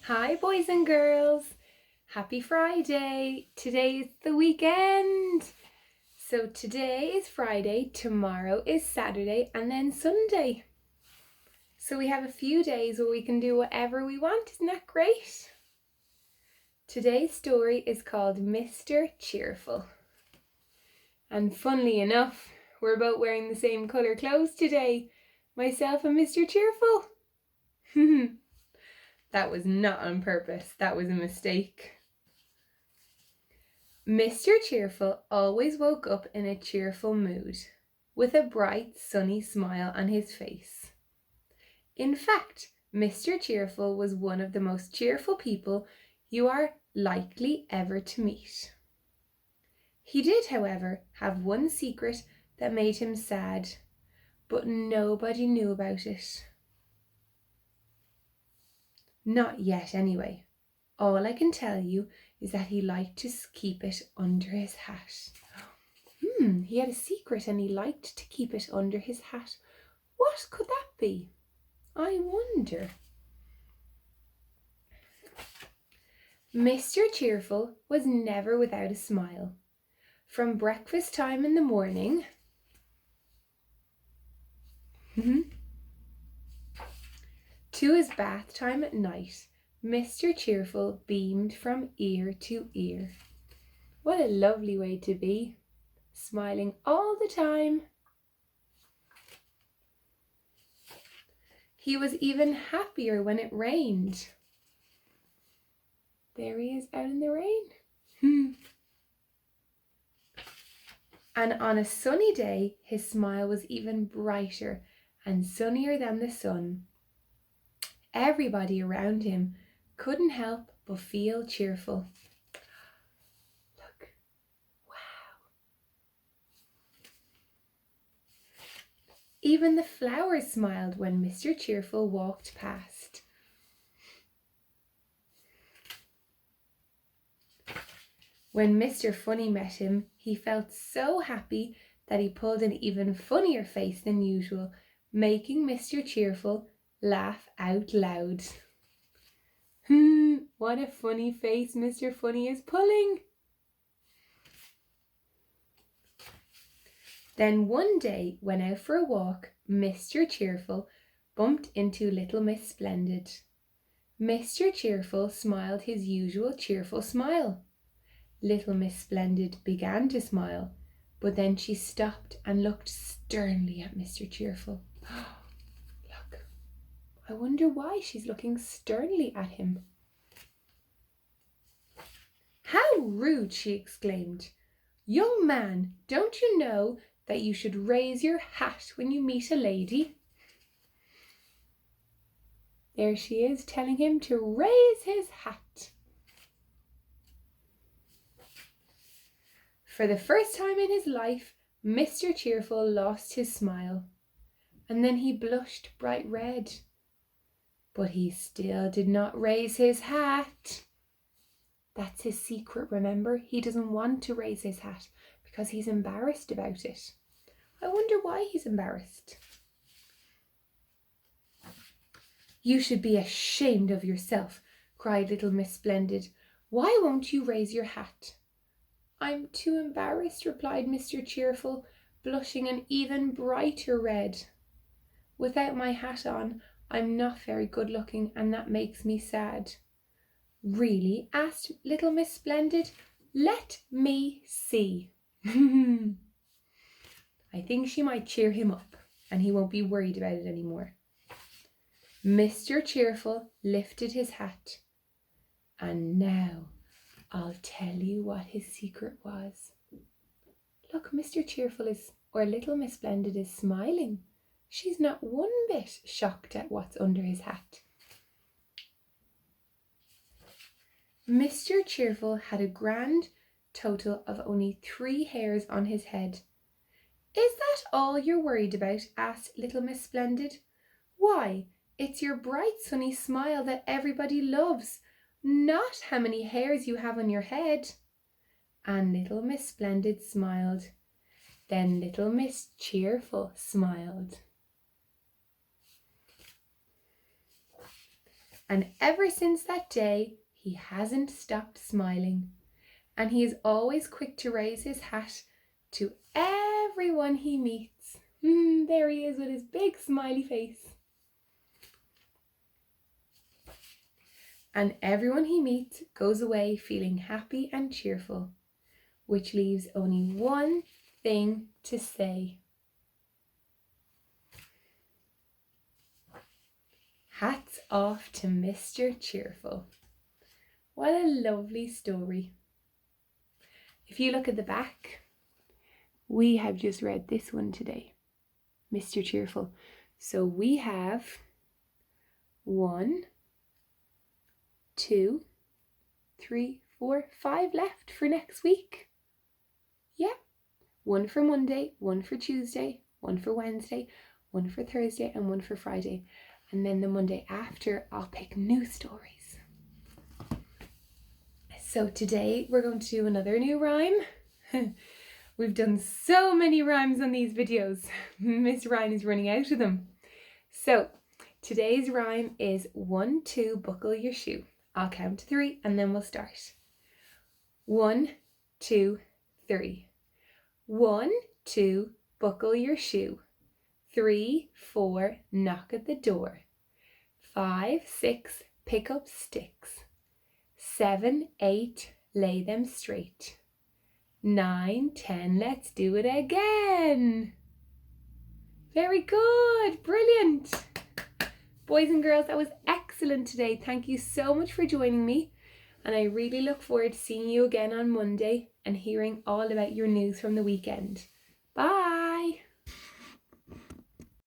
Hi boys and girls, happy Friday. Today is the weekend. So today is Friday, tomorrow is Saturday, and then Sunday. So we have a few days where we can do whatever we want. Isn't that great? Today's story is called Mr. Cheerful. And funnily enough, we're both wearing the same colour clothes today. Myself and Mr. Cheerful. That was not on purpose. That was a mistake. Mr. Cheerful always woke up in a cheerful mood, with a bright, sunny smile on his face. In fact, Mr. Cheerful was one of the most cheerful people you are likely ever to meet. He did, however, have one secret that made him sad, but nobody knew about it. Not yet, anyway. All I can tell you is that he liked to keep it under his hat. He had a secret and he liked to keep it under his hat. What could that be? I wonder. Mr. Cheerful was never without a smile. From breakfast time in the morning to his bath time at night, Mr. Cheerful beamed from ear to ear. What a lovely way to be, smiling all the time. He was even happier when it rained. There he is out in the rain. And on a sunny day, his smile was even brighter and sunnier than the sun. Everybody around him couldn't help but feel cheerful. Look, wow. Even the flowers smiled when Mr. Cheerful walked past. When Mr. Funny met him, he felt so happy that he pulled an even funnier face than usual, making Mr. Cheerful laugh out loud. What a funny face Mr. Funny is pulling. Then one day, when out for a walk, Mr. Cheerful bumped into Little Miss Splendid. Mr. Cheerful smiled his usual cheerful smile. Little Miss Splendid began to smile, but then she stopped and looked sternly at Mr. Cheerful. Look, I wonder why she's looking sternly at him. How rude, she exclaimed. Young man, don't you know that you should raise your hat when you meet a lady? There she is, telling him to raise his hat. For the first time in his life, Mr. Cheerful lost his smile, and then he blushed bright red. But he still did not raise his hat. That's his secret, remember? He doesn't want to raise his hat because he's embarrassed about it. I wonder why he's embarrassed. You should be ashamed of yourself, cried Little Miss Splendid. Why won't you raise your hat? I'm too embarrassed, replied Mr. Cheerful, blushing an even brighter red. Without my hat on, I'm not very good looking, and that makes me sad. Really? Asked Little Miss Splendid. Let me see. I think she might cheer him up, and he won't be worried about it anymore. Mr. Cheerful lifted his hat, and now I'll tell you what his secret was. Look, Mr. Cheerful or Little Miss Splendid is smiling. She's not one bit shocked at what's under his hat. Mr. Cheerful had a grand total of only 3 hairs on his head. Is that all you're worried about? Asked Little Miss Splendid. Why, it's your bright sunny smile that everybody loves, not how many hairs you have on your head. And Little Miss Splendid smiled. Then Little Miss Cheerful smiled. And ever since that day, he hasn't stopped smiling. And he is always quick to raise his hat to everyone he meets. There he is with his big smiley face. And everyone he meets goes away feeling happy and cheerful, which leaves only one thing to say. Hats off to Mr. Cheerful. What a lovely story. If you look at the back, we have just read this one today, Mr. Cheerful. So we have 1, 2, 3, 4, 5 left for next week. Yeah. 1 for Monday, 1 for Tuesday, 1 for Wednesday, 1 for Thursday, and 1 for Friday. And then the Monday after, I'll pick new stories. So today we're going to do another new rhyme. We've done so many rhymes on these videos. Miss Ryan is running out of them. So today's rhyme is 1, 2, buckle your shoe. I'll count to 3 and then we'll start. 1, 2, 3. 1, 2, buckle your shoe. 3, 4, knock at the door. 5, 6, pick up sticks. 7, 8, lay them straight. 9, 10, let's do it again. Very good, brilliant. Boys and girls, that was excellent today. Thank you so much for joining me. And I really look forward to seeing you again on Monday and hearing all about your news from the weekend. Bye.